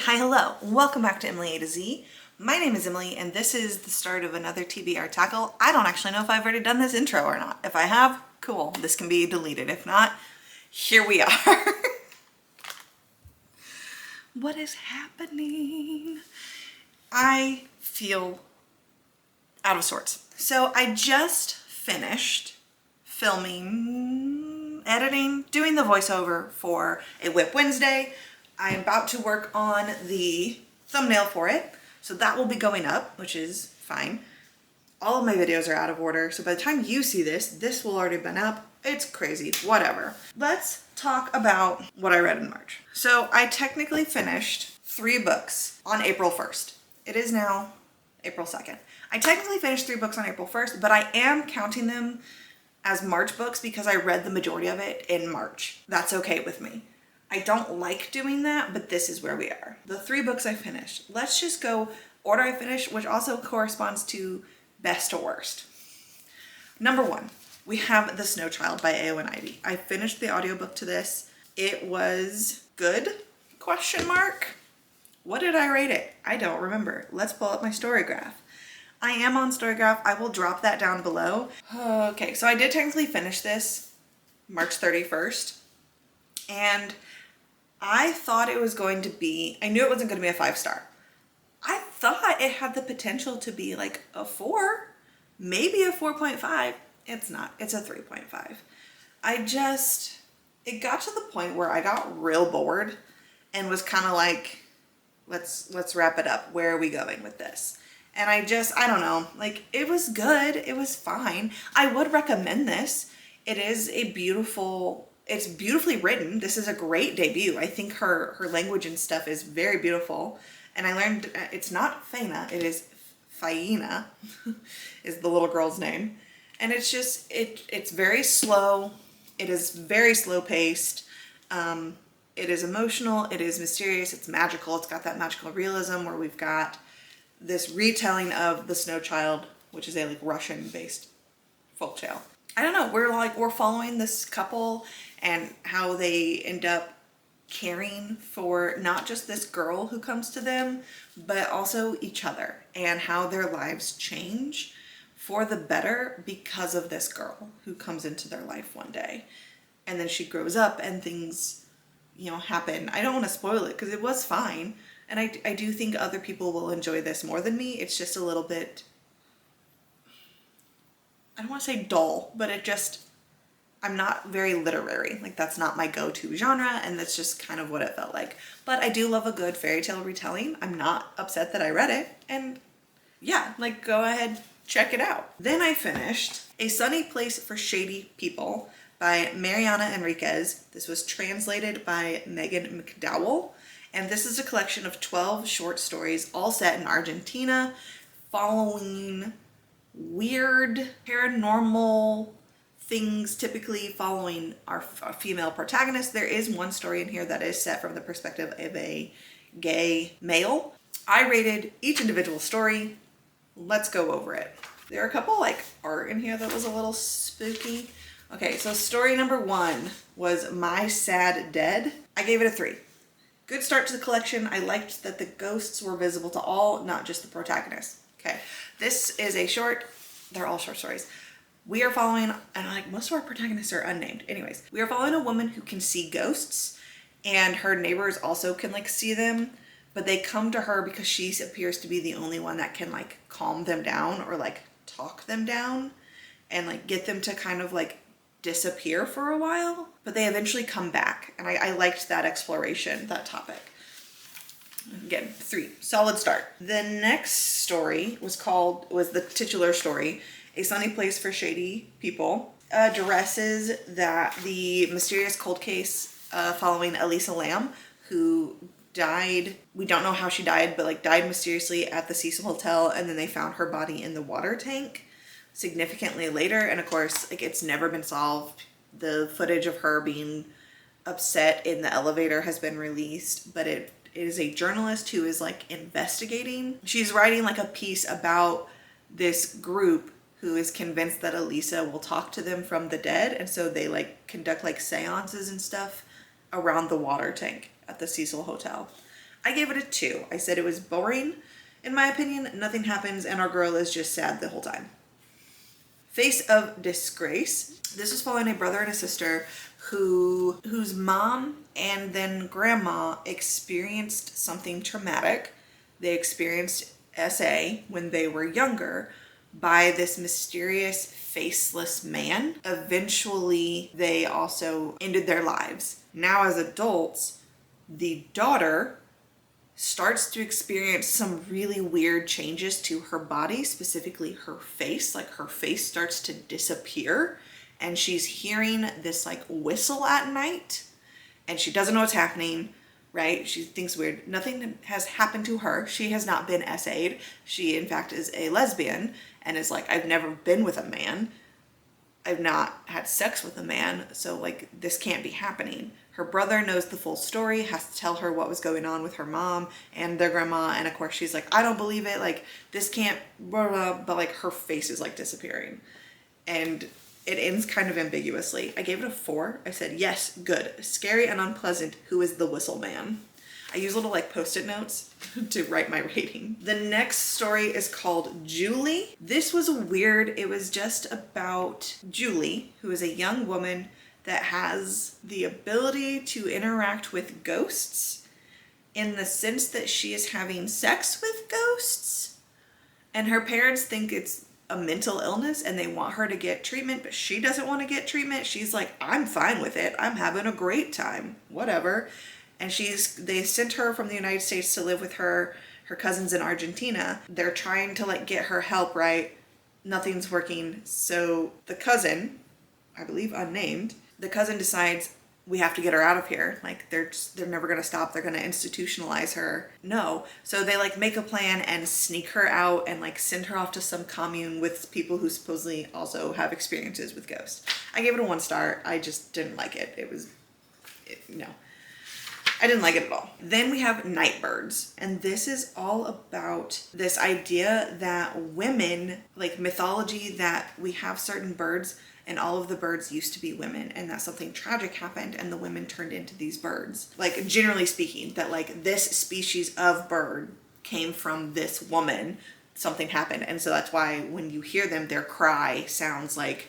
Hi, hello. Welcome back to Emily A to Z. My name is Emily and this is the start of another TBR tackle. I don't actually know if I've already done this intro or not. If I have, cool. This can be deleted. If not, here we are. What is happening? I feel out of sorts. So I just finished filming, editing, doing the voiceover for a Whip Wednesday. I'm about to work on the thumbnail for it, so that will be going up, which is fine. All of my videos are out of order, so by the time you see this, this will already been up. It's crazy, whatever. Let's talk about what I read in March. So I technically finished 3 books on April 1st. It is now April 2nd. I technically finished 3 books on April 1st, but I am counting them as March books because I read the majority of it in March. That's okay with me. I don't like doing that, but this is where we are. The 3 books I finished. Let's just go order I finished, which also corresponds to best to worst. Number 1, we have The Snow Child by A.O. and Ivy. I finished the audiobook to this. It was good? Question mark. What did I rate it? I don't remember. Let's pull up my Storygraph. I am on Storygraph. I will drop that down below. Okay, so I did technically finish this March 31st. And I thought it was going to be, I knew it wasn't going to be a 5-star. I thought it had the potential to be like a 4, maybe a 4.5. It's not, it's a 3.5. It got to the point where I got real bored and was kind of like, let's wrap it up. Where are we going with this? And I don't know, like it was good. It was fine. I would recommend this. It is a it's beautifully written. This is a great debut. I think her language and stuff is very beautiful. And I learned it's not Faina, it is Faina is the little girl's name. And it's just, it's very slow. It is very slow paced. It is emotional. It is mysterious. It's magical. It's got that magical realism where we've got this retelling of The Snow Child, which is a like Russian based folk tale. I don't know, we're following this couple and how they end up caring for not just this girl who comes to them, but also each other and how their lives change for the better because of this girl who comes into their life one day. And then she grows up and things, happen. I don't want to spoil it because it was fine. And I do think other people will enjoy this more than me. It's just a little bit, I don't want to say dull, but I'm not very literary. Like that's not my go-to genre, and that's just kind of what it felt like. But I do love a good fairy tale retelling. I'm not upset that I read it, and yeah, like go ahead, check it out. Then I finished A Sunny Place for Shady People by Mariana Enriquez. This was translated by Megan McDowell, and this is a collection of 12 short stories, all set in Argentina, following weird paranormal things, typically following our female protagonist. There is one story in here that is set from the perspective of a gay male. I rated each individual story. Let's go over it. There are a couple like art in here that was a little spooky. Okay, so story number 1 was My Sad Dead. I gave it a 3. Good start to the collection. I liked that the ghosts were visible to all, not just the protagonist. Okay, this is a short, they're all short stories. We are following, and like most of our protagonists are unnamed. Anyways, we are following a woman who can see ghosts, and her neighbors also can like see them, but they come to her because she appears to be the only one that can like calm them down or like talk them down and like get them to kind of like disappear for a while, but they eventually come back. And I liked that exploration, that topic. Again, 3, solid start. The next story was the titular story, A Sunny Place for Shady People, addresses that the mysterious cold case following Elisa Lamb, who died, we don't know how she died, but like died mysteriously at the Cecil Hotel, and then they found her body in the water tank significantly later. And of course, like it's never been solved. The footage of her being upset in the elevator has been released, but it is a journalist who is like investigating. She's writing like a piece about this group who is convinced that Elisa will talk to them from the dead, and so they like conduct like seances and stuff around the water tank at the Cecil Hotel. I gave it a 2. I said it was boring. In my opinion, nothing happens and our girl is just sad the whole time. Face of Disgrace. This was following a brother and a sister whose mom and then grandma experienced something traumatic. They experienced SA when they were younger by this mysterious faceless man. Eventually, they also ended their lives. Now as adults, the daughter starts to experience some really weird changes to her body, specifically her face. Like her face starts to disappear and she's hearing this like whistle at night and she doesn't know what's happening, right? She thinks weird. Nothing has happened to her. She has not been SA'd. She in fact is a lesbian and is like, I've never been with a man. I've not had sex with a man. So like this can't be happening. Her brother knows the full story, has to tell her what was going on with her mom and their grandma. And of course she's like, I don't believe it. Like this can't, blah, blah, but like her face is like disappearing. And it ends kind of ambiguously. I gave it a 4. I said, yes, good. Scary and unpleasant. Who is the whistle man? I use little like post-it notes to write my rating. The next story is called Julie. This was weird. It was just about Julie, who is a young woman that has the ability to interact with ghosts in the sense that she is having sex with ghosts. And her parents think it's a mental illness and they want her to get treatment, but she doesn't want to get treatment. She's like, I'm fine with it. I'm having a great time, whatever. And they sent her from the United States to live with her cousins in Argentina. They're trying to like get her help, right? Nothing's working. So the cousin, I believe unnamed, the cousin decides we have to get her out of here. Like they're never going to stop. They're going to institutionalize her. No. So they like make a plan and sneak her out and like send her off to some commune with people who supposedly also have experiences with ghosts. I gave it a 1 star. I just didn't like it. No. I didn't like it at all. Then we have Nightbirds. And this is all about this idea that women, like mythology, that we have certain birds and all of the birds used to be women and that something tragic happened and the women turned into these birds. Like generally speaking, that like this species of bird came from this woman, something happened. And so that's why when you hear them, their calls sound like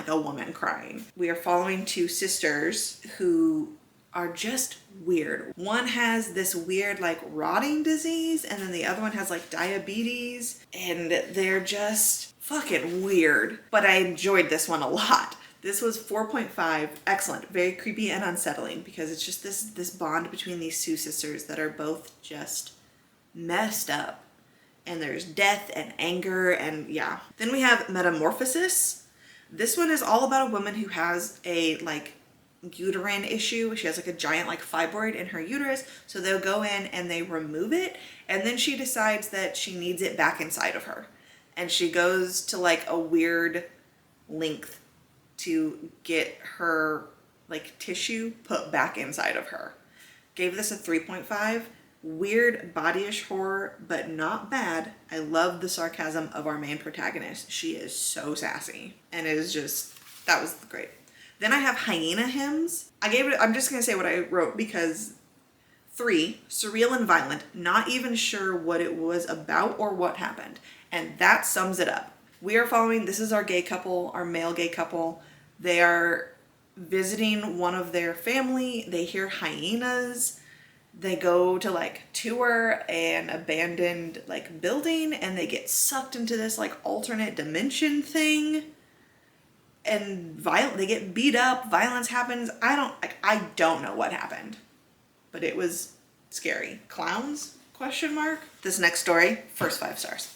a woman crying. We are following 2 sisters who are just weird. One has this weird like rotting disease and then the other one has like diabetes and they're just fucking weird. But I enjoyed this one a lot. This was 4.5. Excellent. Very creepy and unsettling because it's just this bond between these 2 sisters that are both just messed up. And there's death and anger and yeah. Then we have Metamorphosis. This one is all about a woman who has a like uterine issue. She has like a giant like fibroid in her uterus. So they'll go in and they remove it. And then she decides that she needs it back inside of her. And she goes to like a weird length to get her like tissue put back inside of her. Gave this a 3.5. Weird bodyish horror, but not bad. I love the sarcasm of our main protagonist. She is so sassy. And it is just, that was great. Then I have Hyena Hymns. I'm just going to say what I wrote because 3, surreal and violent, not even sure what it was about or what happened. And that sums it up. We are following, this is our gay couple, our male gay couple. They are visiting one of their family. They hear hyenas. They go to like tour an abandoned like building and they get sucked into this like alternate dimension thing. And they get beat up, violence happens. I don't know what happened, but it was scary. Clowns? ? This next story, first 5 stars.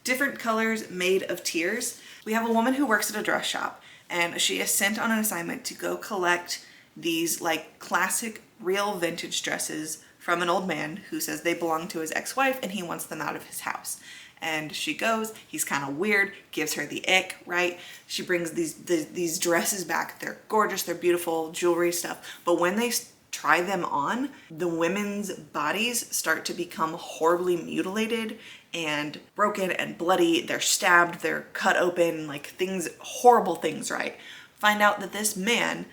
Different colors made of tears. We have a woman who works at a dress shop and she is sent on an assignment to go collect these like classic real vintage dresses from an old man who says they belong to his ex-wife and he wants them out of his house. And she goes, he's kind of weird, gives her the ick, right? She brings these dresses back. They're gorgeous, they're beautiful, jewelry stuff. But when they try them on, the women's bodies start to become horribly mutilated and broken and bloody. They're stabbed, they're cut open, like horrible things, right? Find out that this man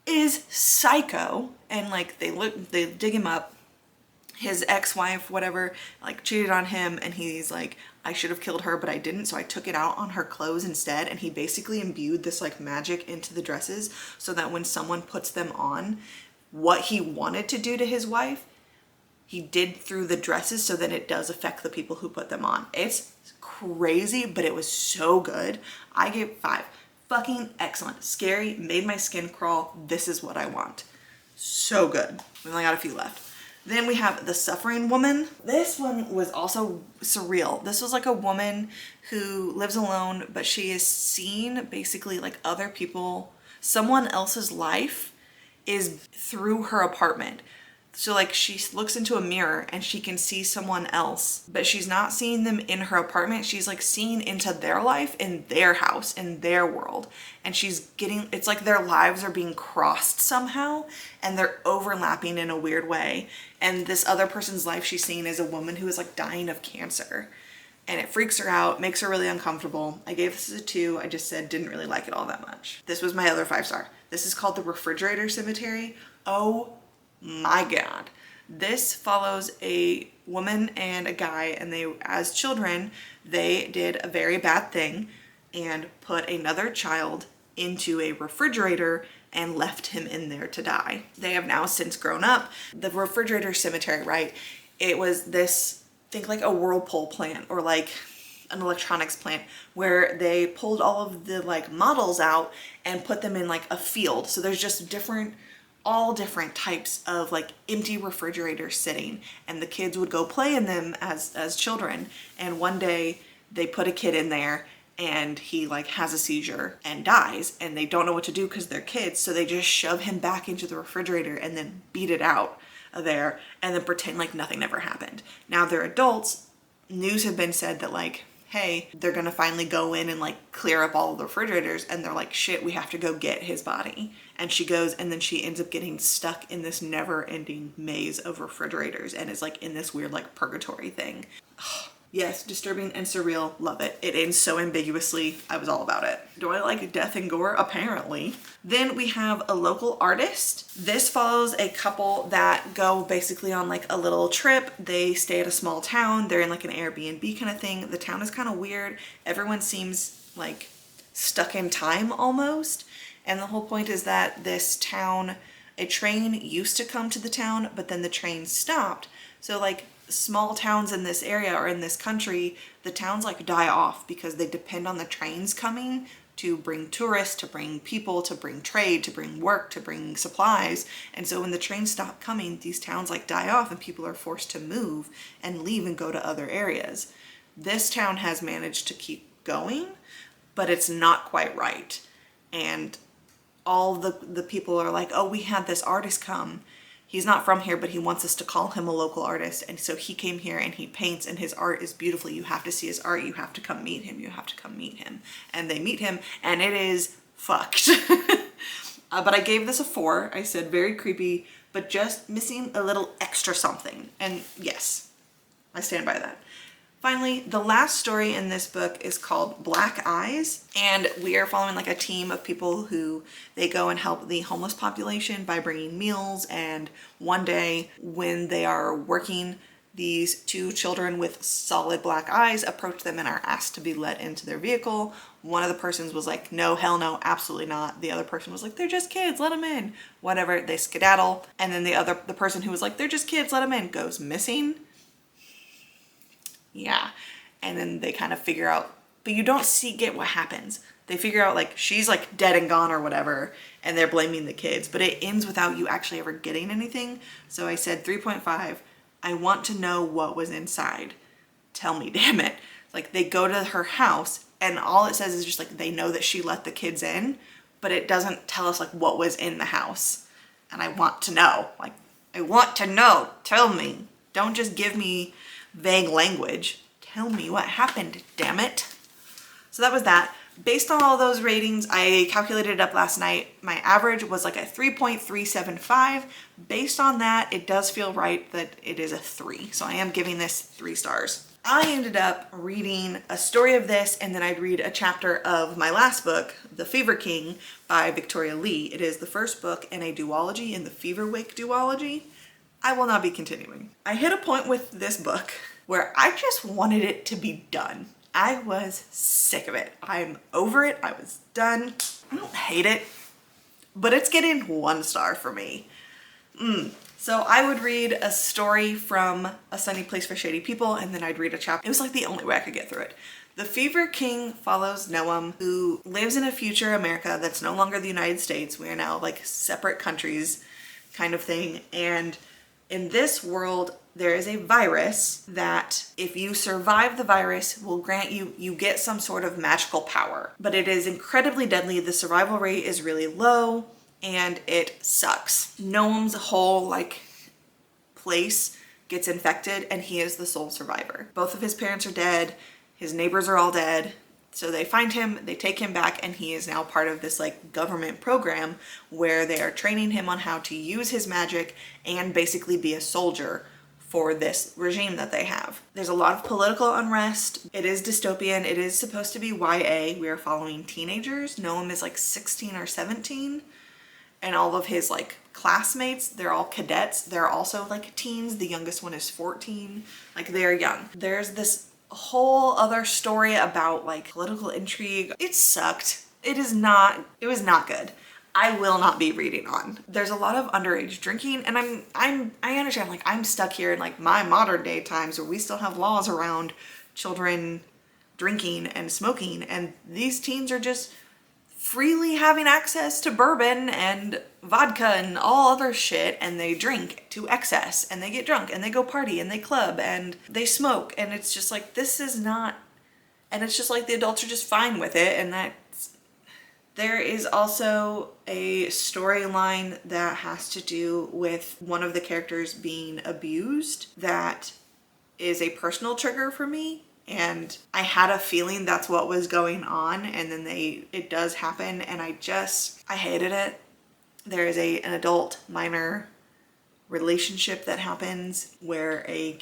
is psycho. And like they dig him up. His ex-wife, whatever, like cheated on him, and he's like, I should have killed her, but I didn't, so I took it out on her clothes instead. And he basically imbued this like magic into the dresses so that when someone puts them on, what he wanted to do to his wife, he did through the dresses, so that it does affect the people who put them on. It's crazy, but it was so good. I gave 5. Fucking excellent. Scary, made my skin crawl. This is what I want. So good. We only got a few left. Then we have The Suffering Woman. This one was also surreal. This was like a woman who lives alone, but she is seeing basically like other people, someone else's life is through her apartment. So like she looks into a mirror and she can see someone else, but she's not seeing them in her apartment. She's like seeing into their life in their house, in their world. And she's getting, it's like their lives are being crossed somehow and they're overlapping in a weird way. And this other person's life she's seeing is a woman who is like dying of cancer. And it freaks her out, makes her really uncomfortable. I gave this a 2. I just said didn't really like it all that much. This was my other 5-star. This is called The Refrigerator Cemetery. Oh my God. This follows a woman and a guy, and they, as children, they did a very bad thing and put another child into a refrigerator and left him in there to die. They have now since grown up. The refrigerator cemetery, right? It was this, think like a whirlpool plant or like an electronics plant where they pulled all of the like models out and put them in like a field. So there's just all different types of like empty refrigerators sitting, and the kids would go play in them as children. And one day they put a kid in there and he like has a seizure and dies, and they don't know what to do because they're kids. So they just shove him back into the refrigerator and then beat it out of there and then pretend like nothing ever happened. Now they're adults. News have been said that like, hey, they're gonna finally go in and like clear up all of the refrigerators, and they're like, shit, we have to go get his body. And she goes, and then she ends up getting stuck in this never-ending maze of refrigerators and is like in this weird like purgatory thing. Yes, disturbing and surreal. Love it. It ends so ambiguously. I was all about it. Do I like death and gore? Apparently. Then we have A Local Artist. This follows a couple that go basically on like a little trip. They stay at a small town. They're in like an Airbnb kind of thing. The town is kind of weird. Everyone seems like stuck in time almost. And the whole point is that this town, a train used to come to the town, but then the train stopped. So like small towns in this area or in this country, the towns like die off because they depend on the trains coming to bring tourists, to bring people, to bring trade, to bring work, to bring supplies. And so when the trains stop coming, these towns like die off and people are forced to move and leave and go to other areas. This town has managed to keep going, but it's not quite right. And all the people are like, oh, we had this artist come. He's not from here, but he wants us to call him a local artist. And so he came here and he paints, and his art is beautiful. You have to see his art. You have to come meet him. You have to come meet him. And they meet him, and it is fucked. But I gave this a 4. I said very creepy, but just missing a little extra something. And yes, I stand by that. Finally, the last story in this book is called Black Eyes, and we are following like a team of people who they go and help the homeless population by bringing meals. And one day when they are working, these 2 children with solid black eyes approach them and are asked to be let into their vehicle. One of the persons was like, no, hell no, absolutely not. The other person was like, they're just kids, let them in. Whatever, they skedaddle. And then the person who was like, they're just kids, let them in, goes missing. Yeah. And then they kind of figure out, but you don't get what happens. They figure out like she's like dead and gone or whatever, and they're blaming the kids, but it ends without you actually ever getting anything. So I said 3.5. I want to know what was inside. Tell me, damn it. Like they go to her house and all it says is just like they know that she let the kids in, but it doesn't tell us like what was in the house. And I want to know. Like, I want to know. Tell me. Don't just give me vague language. Tell me what happened, damn it. So that was that. Based on all those ratings, I calculated it up last night. My average was like a 3.375. Based on that, it does feel right that it is a 3. So I am giving this 3 stars. I ended up reading a story of this, and then I'd read a chapter of my last book, The Fever King by Victoria Lee. It is the first book in a duology, in the Fever Wake duology. I will not be continuing. I hit a point with this book where I just wanted it to be done. I was sick of it. I'm over it. I was done. I don't hate it, but it's getting 1 star for me. So I would read a story from A Sunny Place for Shady People, and then I'd read a chapter. It was like the only way I could get through it. The Fever King follows Noam, who lives in a future America that's no longer the United States. We are now like separate countries kind of thing. And in this world, there is a virus that if you survive the virus will grant you get some sort of magical power. But it is incredibly deadly. The survival rate is really low. And it sucks. Noam's whole like place gets infected and he is the sole survivor. Both of his parents are dead. His neighbors are all dead. So they find him, they take him back, and he is now part of this like government program where they are training him on how to use his magic and basically be a soldier for this regime that they have. There's a lot of political unrest. It is dystopian. It is supposed to be YA. We are following teenagers. Noam is like 16 or 17. And all of his like classmates, they're all cadets. They're also like teens. The youngest one is 14. Like they're young. There's this whole other story about like political intrigue. It sucked. It was not good. I will not be reading on. There's a lot of underage drinking, and I understand, like I'm stuck here in like my modern day times where we still have laws around children drinking and smoking, and these teens are just freely having access to bourbon and vodka and all other shit, and they drink to excess and they get drunk and they go party and they club and they smoke, and it's just like, this is not, and it's just like the adults are just fine with it. And there is also a storyline that has to do with one of the characters being abused that is a personal trigger for me. And I had a feeling that's what was going on, and then it does happen, and I hated it. There is an adult minor relationship that happens where a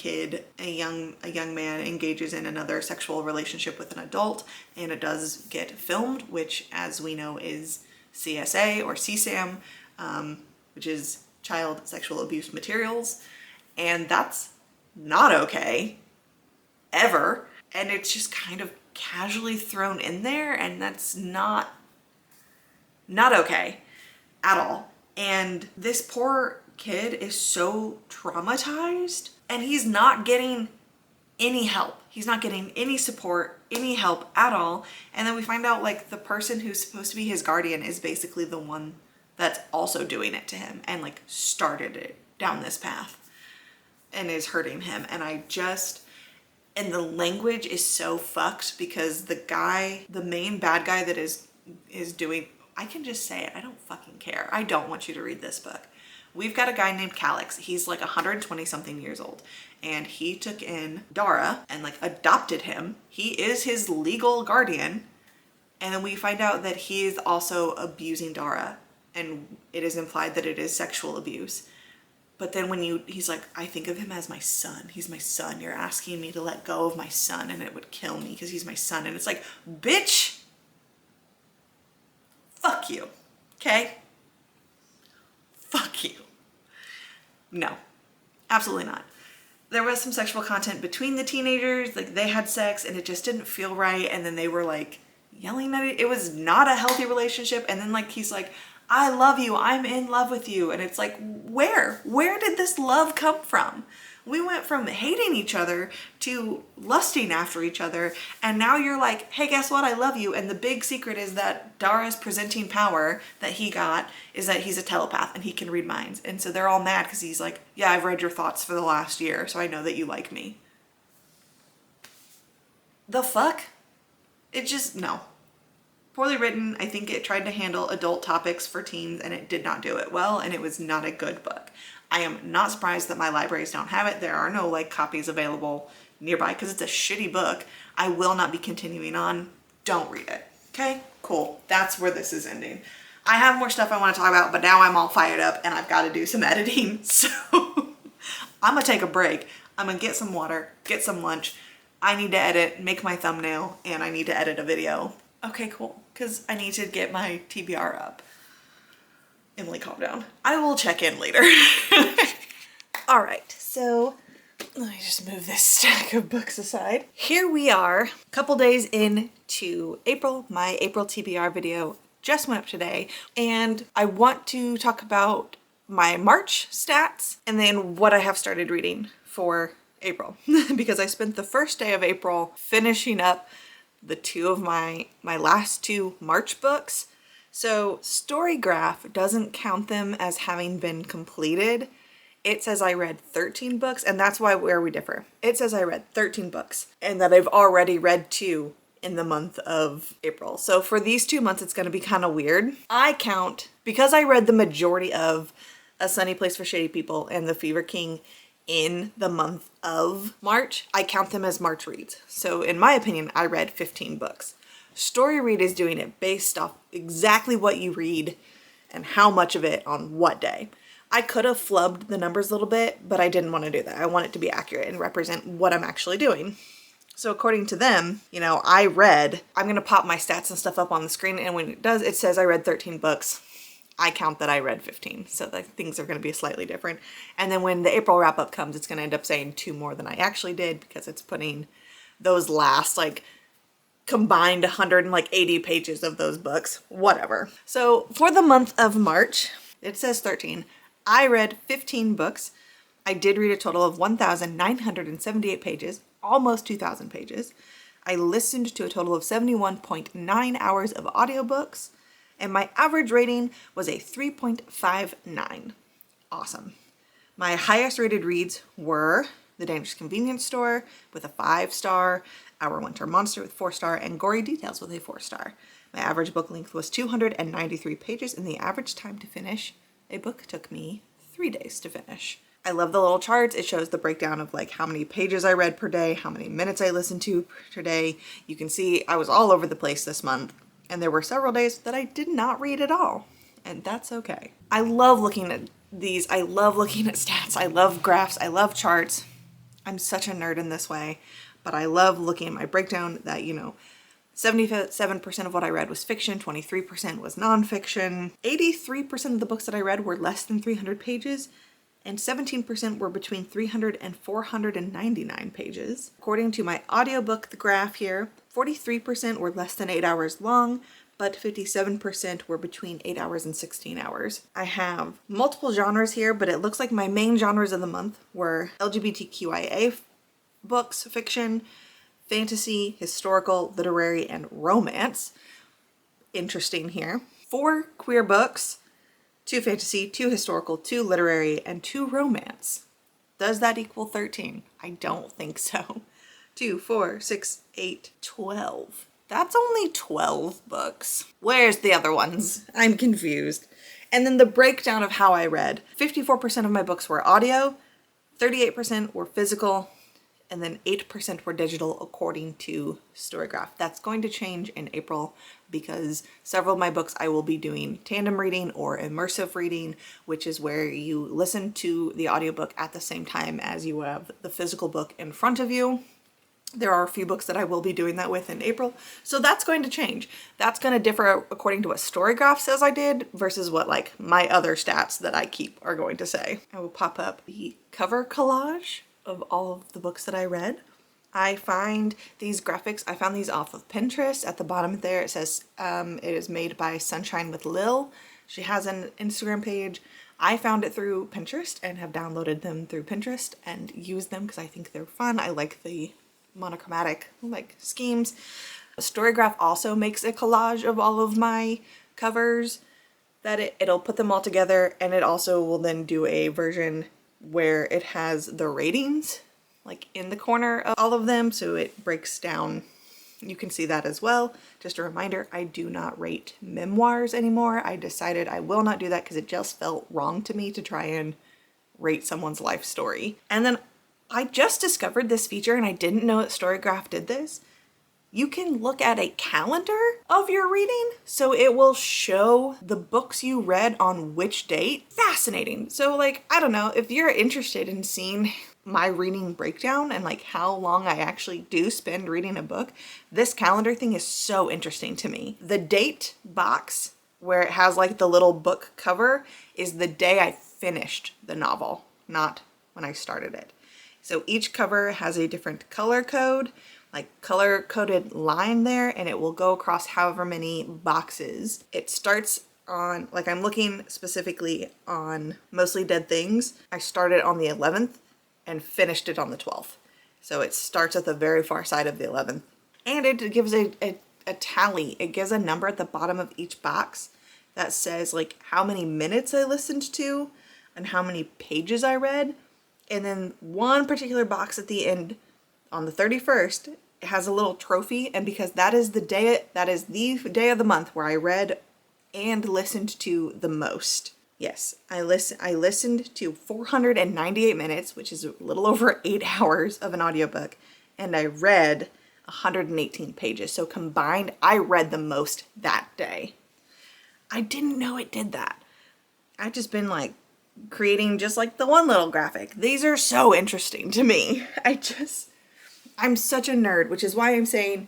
young man engages in another sexual relationship with an adult, and it does get filmed, which as we know is CSA or CSAM, which is child sexual abuse materials, and that's not okay, ever. And it's just kind of casually thrown in there, and that's not okay at all. And this poor kid is so traumatized, and he's not getting any help. He's not getting any support, any help at all. And then we find out like the person who's supposed to be his guardian is basically the one that's also doing it to him and like started it down this path and is hurting him. And the language is so fucked because the main bad guy that is doing, I can just say it, I don't fucking care. I don't want you to read this book. We've got a guy named Calix. He's like 120 something years old, and he took in Dara and like adopted him. He is his legal guardian. And then we find out that he is also abusing Dara, and it is implied that it is sexual abuse. But then he's like, I think of him as my son. He's my son. You're asking me to let go of my son, and it would kill me because he's my son. And it's like, bitch, fuck you, okay? Fuck you. No, absolutely not. There was some sexual content between the teenagers. Like they had sex and it just didn't feel right. And then they were like yelling at it. It was not a healthy relationship. And then like, he's like, I love you. I'm in love with you. And it's like, where did this love come from? We went from hating each other to lusting after each other. And now you're like, hey, guess what? I love you. And the big secret is that Dara's presenting power that he got is that he's a telepath and he can read minds. And so they're all mad because he's like, yeah, I've read your thoughts for the last year, so I know that you like me. The fuck? It just, no. Poorly written. I think it tried to handle adult topics for teens and it did not do it well, and it was not a good book. I am not surprised that my libraries don't have it. There are no like copies available nearby because it's a shitty book. I will not be continuing on. Don't read it. Okay, cool. That's where this is ending. I have more stuff I want to talk about, but now I'm all fired up and I've got to do some editing. So I'm gonna take a break. I'm gonna get some water, get some lunch, I need to edit, make my thumbnail, and I need to edit a video. Okay, cool, because I need to get my TBR up. Emily, calm down. I will check in later. All right, so let me just move this stack of books aside. Here we are, a couple days into April. My April TBR video just went up today, and I want to talk about my March stats and then what I have started reading for April because I spent the first day of April finishing up the two of my last two March books. So Storygraph doesn't count them as having been completed. It says I read 13 books, and that's where we differ. It says I read 13 books and that I've already read 2 in the month of April. So for these 2 months, it's going to be kind of weird. I count, because I read the majority of A Sunny Place for Shady People and The Fever King in the month of March, I count them as March reads. So in my opinion, I read 15 books. StoryRead is doing it based off exactly what you read and how much of it on what day. I could have flubbed the numbers a little bit, but I didn't want to do that. I want it to be accurate and represent what I'm actually doing. So according to them, you know, I'm going to pop my stats and stuff up on the screen, and when it does, it says I read 13 books. I count that I read 15, so the things are going to be slightly different. And then when the April wrap-up comes, it's going to end up saying 2 more than I actually did because it's putting those last, like, combined 180 pages of those books, whatever. So for the month of March, it says 13. I read 15 books. I did read a total of 1,978 pages, almost 2,000 pages. I listened to a total of 71.9 hours of audiobooks, and my average rating was a 3.59. Awesome. My highest rated reads were The Dangerous Convenience Store with a 5-star, Our Winter Monster with 4-star, and Gory Details with a 4-star. My average book length was 293 pages, and the average time to finish a book took me 3 days to finish. I love the little charts. It shows the breakdown of like how many pages I read per day, how many minutes I listened to per day. You can see I was all over the place this month, and there were several days that I did not read at all, and that's okay. I love looking at these. I love looking at stats. I love graphs. I love charts. I'm such a nerd in this way, but I love looking at my breakdown that, you know, 77% of what I read was fiction, 23% was nonfiction, 83% of the books that I read were less than 300 pages, and 17% were between 300 and 499 pages. According to my audiobook, the graph here, 43% were less than 8 hours long, but 57% were between 8 hours and 16 hours. I have multiple genres here, but it looks like my main genres of the month were LGBTQIA books, fiction, fantasy, historical, literary, and romance. Interesting here. 4 queer books, 2 fantasy, 2 historical, 2 literary, and 2 romance. Does that equal 13? I don't think so. 2, 4, 6, 8, 12. That's only 12 books. Where's the other ones? I'm confused. And then the breakdown of how I read. 54% of my books were audio, 38% were physical, and then 8% were digital according to Storygraph. That's going to change in April because several of my books I will be doing tandem reading or immersive reading, which is where you listen to the audiobook at the same time as you have the physical book in front of you. There are a few books that I will be doing that with in April, so that's going to change. That's going to differ according to what Storygraph says I did versus what like my other stats that I keep are going to say. I will pop up the cover collage of all of the books that I read. I find these graphics, I found these off of Pinterest. At the bottom there it says it is made by Sunshine with Lil. She has an Instagram page. I found it through Pinterest and have downloaded them through Pinterest and used them because I think they're fun. I like the monochromatic like schemes. Storygraph also makes a collage of all of my covers that it'll put them all together, and it also will then do a version where it has the ratings like in the corner of all of them, so it breaks down. You can see that as well. Just a reminder, I do not rate memoirs anymore. I decided I will not do that because it just felt wrong to me to try and rate someone's life story. And then I just discovered this feature, and I didn't know that Storygraph did this. You can look at a calendar of your reading, so it will show the books you read on which date. Fascinating. So like, I don't know, if you're interested in seeing my reading breakdown and like how long I actually do spend reading a book, this calendar thing is so interesting to me. The date box where it has like the little book cover is the day I finished the novel, not when I started it. So each cover has a different color code, like color coded line there, and it will go across however many boxes. It starts on, like I'm looking specifically on Mostly Dead Things. I started on the 11th and finished it on the 12th. So it starts at the very far side of the 11th. And it gives a tally. It gives a number at the bottom of each box that says like how many minutes I listened to and how many pages I read. And then one particular box at the end on the 31st, it has a little trophy. And because that is the day of the month where I read and listened to the most. Yes, I listened to 498 minutes, which is a little over 8 hours of an audiobook, and I read 118 pages. So combined, I read the most that day. I didn't know it did that. I've just been like creating just like the one little graphic. These are so interesting to me. I'm such a nerd, which is why I'm saying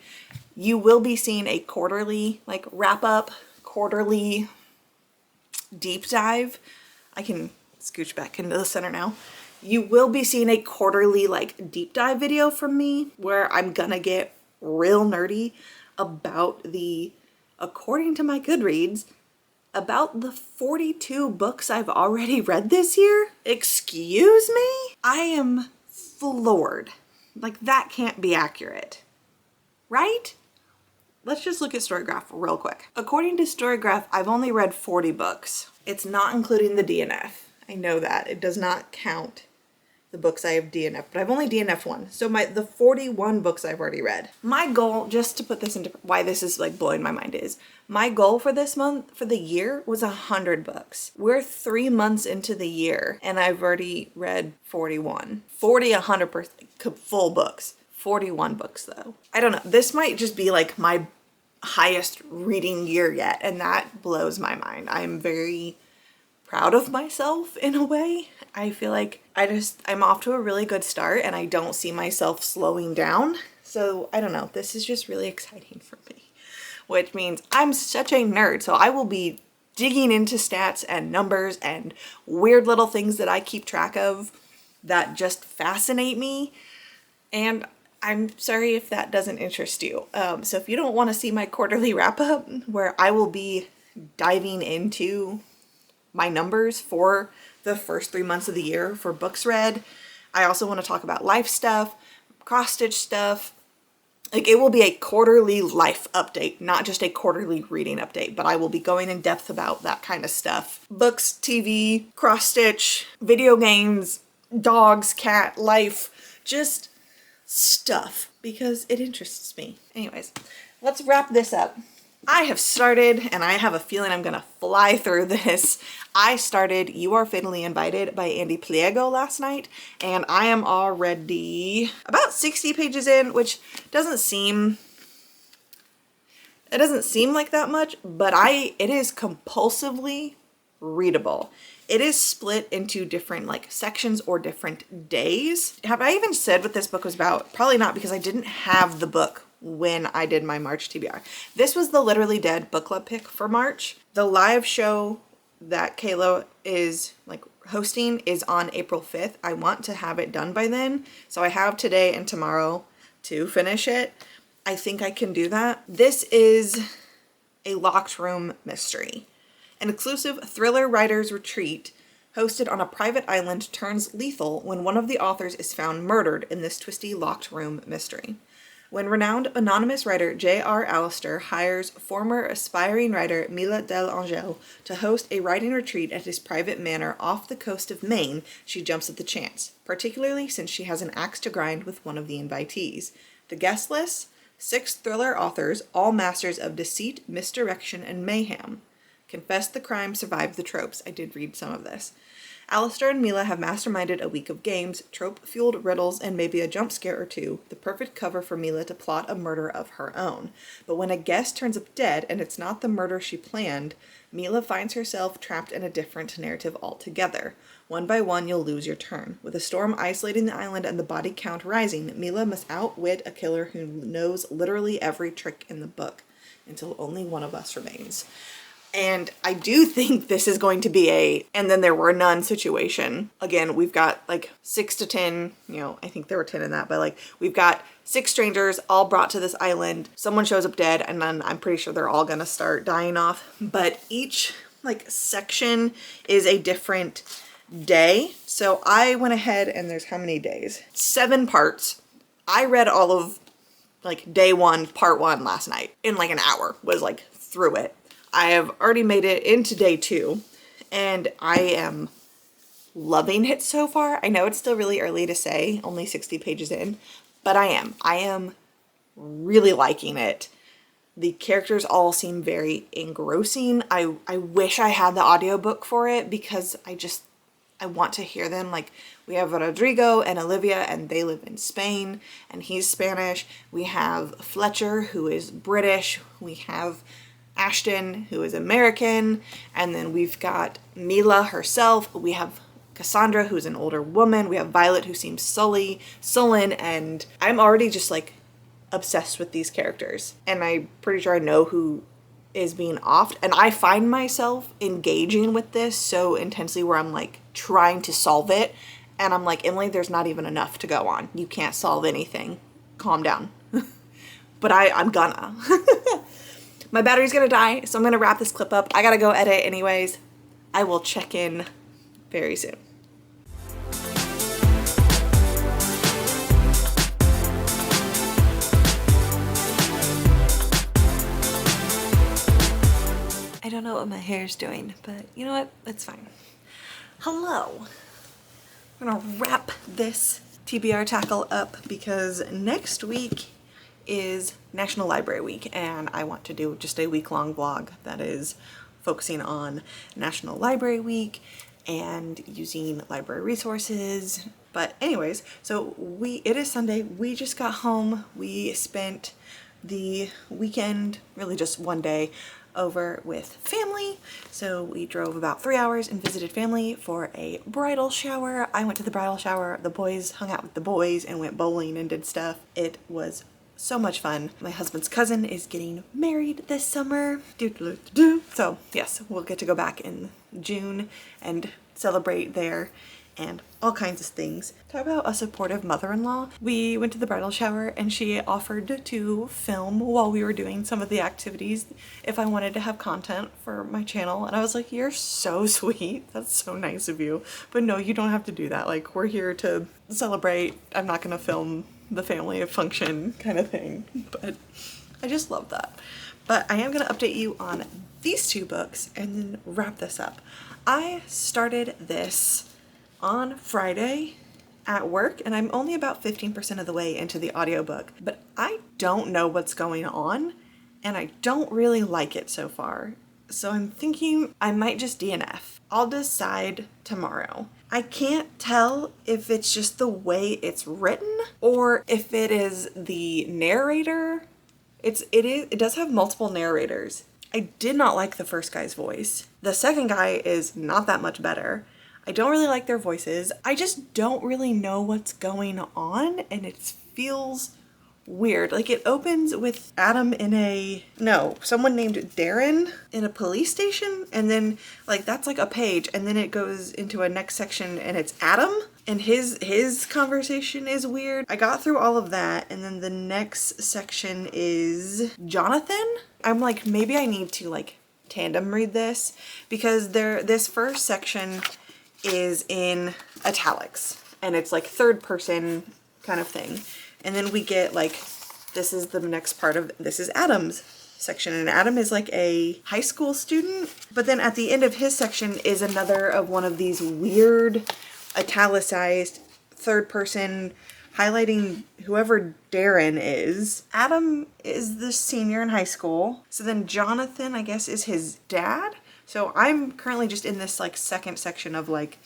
you will be seeing a quarterly like wrap up, quarterly deep dive. I can scooch back into the center now. You will be seeing a quarterly like deep dive video from me where I'm gonna get real nerdy about according to my Goodreads, about the 42 books I've already read this year. Excuse me? I am floored. Like that can't be accurate, right? Let's just look at Storygraph real quick. According to Storygraph, I've only read 40 books. It's not including the DNF. I know that. It does not count the books I have DNF, but I've only DNF'd one. So the 41 books I've already read. My goal, just to put this into why this is like blowing my mind, is my goal for this month, for the year, was 100 books. We're 3 months into the year and I've already read 41. 100% full books. 41 books though. I don't know. This might just be like my highest reading year yet, and that blows my mind. I'm very proud of myself in a way. I feel like I'm off to a really good start and I don't see myself slowing down. So I don't know, this is just really exciting for me, which means I'm such a nerd. So I will be digging into stats and numbers and weird little things that I keep track of that just fascinate me. And I'm sorry if that doesn't interest you. So if you don't want to see my quarterly wrap up where I will be diving into my numbers for the first 3 months of the year for books read, I also want to talk about life stuff, cross-stitch stuff. Like it will be a quarterly life update, not just a quarterly reading update, but I will be going in depth about that kind of stuff. Books, TV, cross-stitch, video games, dogs, cat, life, just stuff because it interests me. Anyways, let's wrap this up. I have started, and I have a feeling I'm gonna fly through this. I started You Are Fatally Invited by Andy Pliego last night, and I am already about 60 pages in, which doesn't seem like that much, but it is compulsively readable. It is split into different like sections or different days. Have I even said what this book was about? Probably not, because I didn't have the book when I did my March TBR. This was the Literally Dead book club pick for March. The live show that Kayla is like hosting is on April 5th. I want to have it done by then. So I have today and tomorrow to finish it. I think I can do that. This is a locked room mystery. An exclusive thriller writer's retreat hosted on a private island turns lethal when one of the authors is found murdered in this twisty locked room mystery. When renowned anonymous writer J.R. Allister hires former aspiring writer Mila Del Angel to host a writing retreat at his private manor off the coast of Maine, she jumps at the chance, particularly since she has an axe to grind with one of the invitees. The guest list? 6 thriller authors, all masters of deceit, misdirection, and mayhem. Confess the crime, survive the tropes. I did read some of this. Alistair and Mila have masterminded a week of games, trope-fueled riddles, and maybe a jump scare or two, the perfect cover for Mila to plot a murder of her own. But when a guest turns up dead and it's not the murder she planned, Mila finds herself trapped in a different narrative altogether. One by one, you'll lose your turn. With a storm isolating the island and the body count rising, Mila must outwit a killer who knows literally every trick in the book, until only one of us remains. And I do think this is going to be a and then there were none situation. Again, we've got like 6 to 10, I think there were 10 in that, but like we've got 6 strangers all brought to this island. Someone shows up dead, and then I'm pretty sure they're all gonna start dying off. But each like section is a different day. So I went ahead and there's how many days? 7 parts. I read all of like day 1, part 1 last night in like an hour, was like through it. I have already made it into day 2 and I am loving it so far. I know it's still really early to say, only 60 pages in, but I am really liking it. The characters all seem very engrossing. I wish I had the audiobook for it because I want to hear them. Like, we have Rodrigo and Olivia, and they live in Spain, and he's Spanish. We have Fletcher, who is British. We have Ashton, who is American. And then we've got Mila herself. We have Cassandra, who's an older woman. We have Violet, who seems sullen, and I'm already just, like, obsessed with these characters. And I'm pretty sure I know who is being offed, and I find myself engaging with this so intensely where I'm like trying to solve it, and I'm like, Emily, there's not even enough to go on. You can't solve anything. Calm down. But I'm gonna. My battery's gonna die, so I'm gonna wrap this clip up. I gotta go edit anyways. I will check in very soon. I don't know what my hair's doing, but you know what? It's fine. Hello. I'm gonna wrap this TBR tackle up because next week is National Library Week, and I want to do just a week-long vlog that is focusing on National Library Week and using library resources. But anyways, so it is Sunday. We just got home. We spent the weekend, really just one day, over with family. So we drove about 3 hours and visited family for a bridal shower. I went to the bridal shower. The boys hung out with the boys and went bowling and did stuff. It was so much fun. My husband's cousin is getting married this summer. So yes, we'll get to go back in June and celebrate there and all kinds of things. Talk about a supportive mother-in-law. We went to the bridal shower and she offered to film while we were doing some of the activities if I wanted to have content for my channel. And I was like, you're so sweet. That's so nice of you. But no, you don't have to do that. Like, we're here to celebrate. I'm not gonna film the family function kind of thing. But I just love that. But I am gonna update you on these 2 books and then wrap this up. I started this on Friday at work, and I'm only about 15% of the way into the audiobook, but I don't know what's going on, and I don't really like it so far. So I'm thinking I might just DNF. I'll decide tomorrow. I can't tell if it's just the way it's written or if it is the narrator. It does have multiple narrators. I did not like the first guy's voice. The second guy is not that much better. I don't really like their voices. I just don't really know what's going on, and it feels weird. Like, it opens with Adam someone named Darren in a police station, and then like that's like a page, and then it goes into a next section and it's Adam and his conversation is weird. I got through all of that, and then the next section is Jonathan. I'm like, maybe I need to like tandem read this because this first section is in italics and it's like third person kind of thing, and then we get like, this is the next part of this is Adam's section, and Adam is like a high school student, but then at the end of his section is another of one of these weird italicized third person highlighting whoever Darren is. Adam is the senior in high school, so then Jonathan, I guess, is his dad. So I'm currently just in this like second section of like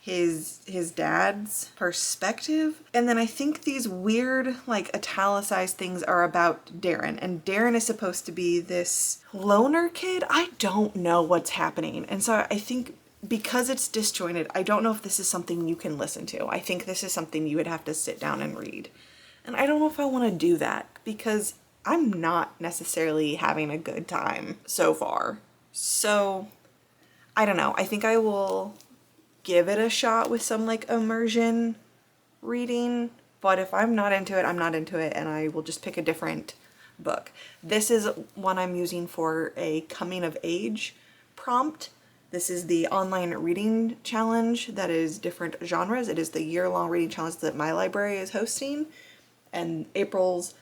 his dad's perspective. And then I think these weird like italicized things are about Darren, and Darren is supposed to be this loner kid. I don't know what's happening. And so I think because it's disjointed, I don't know if this is something you can listen to. I think this is something you would have to sit down and read. And I don't know if I want to do that because I'm not necessarily having a good time so far. So I don't know. I think I will give it a shot with some like immersion reading, but if I'm not into it, I'm not into it, and I will just pick a different book. This is one I'm using for a coming of age prompt. This is the online reading challenge that is different genres. It is the year-long reading challenge that my library is hosting, and April's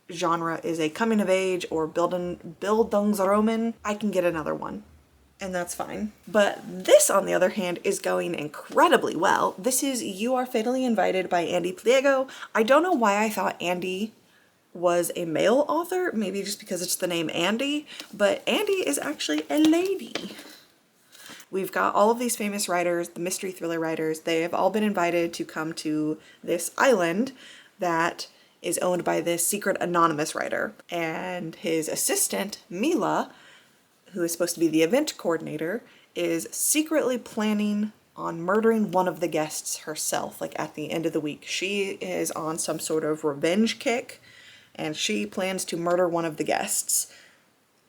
genre is a coming of age or Bildungsroman. I can get another one, and that's fine. But this, on the other hand, is going incredibly well. This is You Are Fatally Invited by Andy Pliego. I don't know why I thought Andy was a male author, maybe just because it's the name Andy, but Andy is actually a lady. We've got all of these famous writers, the mystery thriller writers. They have all been invited to come to this island that is owned by this secret anonymous writer. And his assistant, Mila, who is supposed to be the event coordinator, is secretly planning on murdering one of the guests herself, like at the end of the week. She is on some sort of revenge kick, and she plans to murder one of the guests.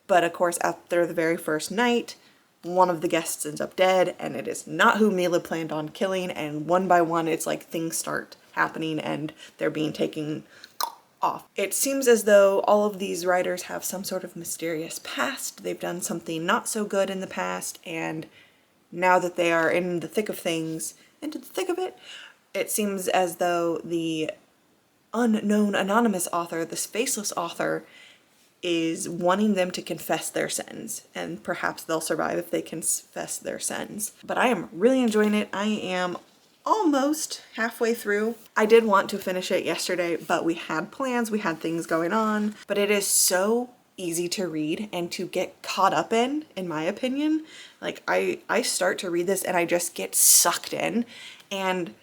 But of course, after the very first night, one of the guests ends up dead, and it is not who Mila planned on killing, and one by one it's like things start happening and they're being taken off. It seems as though all of these writers have some sort of mysterious past. They've done something not so good in the past, and now that they are in the thick of things, into the thick of it, it seems as though the unknown anonymous author, this faceless author, is wanting them to confess their sins, and perhaps they'll survive if they confess their sins. But I am really enjoying it. I am almost halfway through. I did want to finish it yesterday, but we had plans, we had things going on, but it is so easy to read and to get caught up in my opinion. Like I start to read this and I just get sucked in, and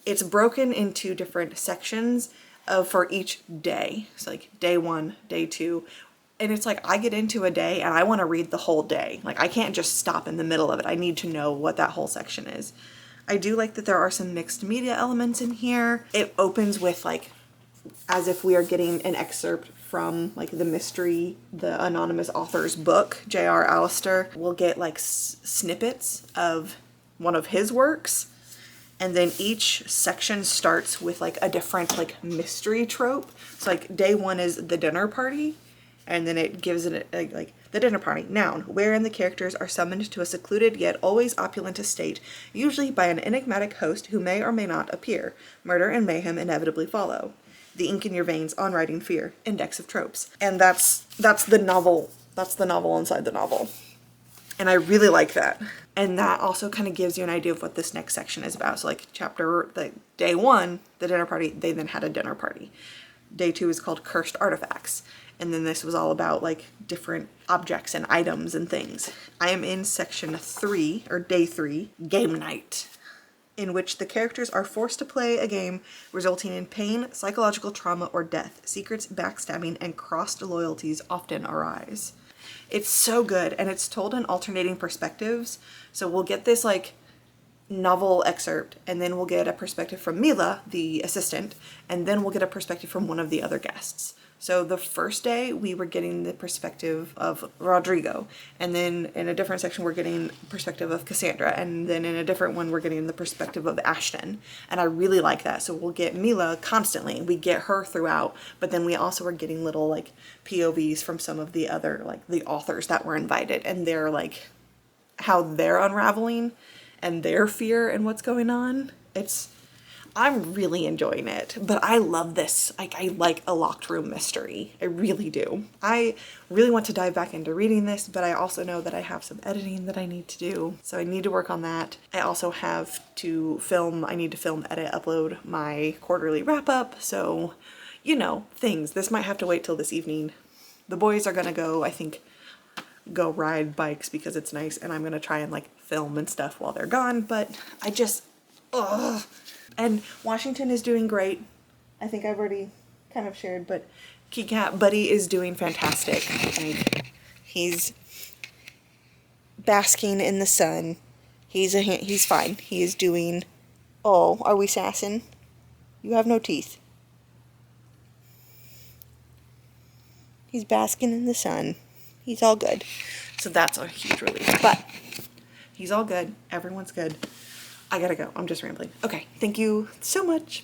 it's broken into different sections for each day. So like day 1, day 2, and it's like I get into a day and I want to read the whole day. Like I can't just stop in the middle of it. I need to know what that whole section is. I do like that there are some mixed media elements in here. It opens with like as if we are getting an excerpt from like the mystery, the anonymous author's book, J.R. Alistair. We'll get like snippets of one of his works. And then each section starts with like a different like mystery trope. So like day 1 is the dinner party, and then it gives it like the dinner party, noun, wherein the characters are summoned to a secluded yet always opulent estate, usually by an enigmatic host who may or may not appear. Murder and mayhem inevitably follow. The ink in your veins, on writing fear, index of tropes. And that's the novel. That's the novel inside the novel. And I really like that. And that also kind of gives you an idea of what this next section is about. So like day 1, the dinner party, they then had a dinner party. Day 2 is called Cursed Artifacts. And then this was all about like different objects and items and things. I am in section 3, or day 3, Game Night, in which the characters are forced to play a game resulting in pain, psychological trauma, or death. Secrets, backstabbing, and crossed loyalties often arise. It's so good, and it's told in alternating perspectives. So we'll get this like novel excerpt, and then we'll get a perspective from Mila, the assistant, and then we'll get a perspective from one of the other guests. So the first day we were getting the perspective of Rodrigo, and then in a different section we're getting perspective of Cassandra, and then in a different one we're getting the perspective of Ashton. And I really like that. So we'll get Mila constantly, we get her throughout, but then we also are getting little like POVs from some of the other like the authors that were invited, and they're like how they're unraveling and their fear and what's going on. I'm really enjoying it, but I love this. I like a locked room mystery. I really do. I really want to dive back into reading this, but I also know that I have some editing that I need to do. So I need to work on that. I also have to film, edit, upload my quarterly wrap up. So, you know, things. This might have to wait till this evening. The boys are gonna go, I think, go ride bikes because it's nice, and I'm gonna try and like film and stuff while they're gone, but ugh. And Washington is doing great. I think I've already kind of shared, but Cat Buddy is doing fantastic. Like, he's basking in the sun. He's fine. He is doing. Oh, are we sassing? You have no teeth. He's basking in the sun. He's all good. So that's a huge relief. But he's all good. Everyone's good. I gotta go. I'm just rambling. Okay. Thank you so much.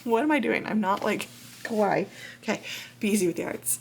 What am I doing? I'm not like kawaii. Okay. Be easy with the arts.